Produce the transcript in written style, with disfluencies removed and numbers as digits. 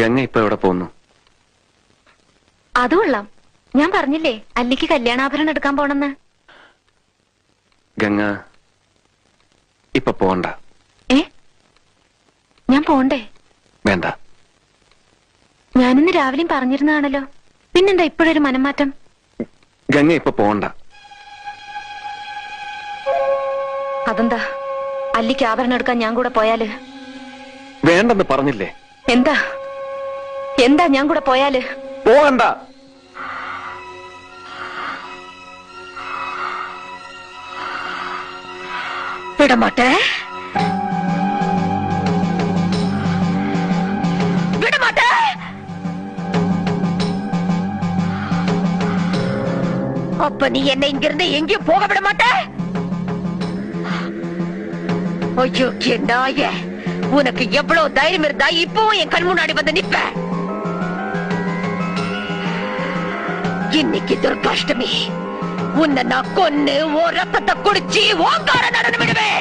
ഗംഗ ഇപ്പൊ എവിടെ പോകുന്നു? അത് കൊള്ളാം. ഞാൻ പറഞ്ഞില്ലേ അല്ലിക്ക് കല്യാണാഭരണം എടുക്കാൻ പോണെന്ന്. ഗംഗ ഇപ്പൊ പോണ്ട. ഞാൻ പോണ്ടേ? വേണ്ട. ഞാനിന്ന് രാവിലെയും പറഞ്ഞിരുന്നതാണല്ലോ, പിന്നെന്താ ഇപ്പോഴൊരു മനംമാറ്റം? ഗംഗ ഇപ്പൊ പോണ്ട. അതെന്താ? അല്ലിക്ക് ആഭരണം എടുക്കാൻ ഞാൻ കൂടെ പോയാല്? വേണ്ടെന്ന് പറഞ്ഞില്ലേ? എന്താ എന്താ ഞാൻ കൂടെ പോയാല്? പോകണ്ട. വിടമാട്ടെ, വിടമാട്ടെ. அப்ப நீ என்னை இங்கிருந்து எங்கேயும் போக விட மாட்ட? ஐயோ நாய, உனக்கு எவ்வளவு தைரியம் இருந்தா இப்பவும் என் கண் முன்னாடி வந்து நிப்ப? இன்னைக்கு துர்காஷ்டமி, உன்னை நான் கொன்னு ஓ ரத்தத்தை குடிச்சு ஓங்கார நடனம் விடுவேன்.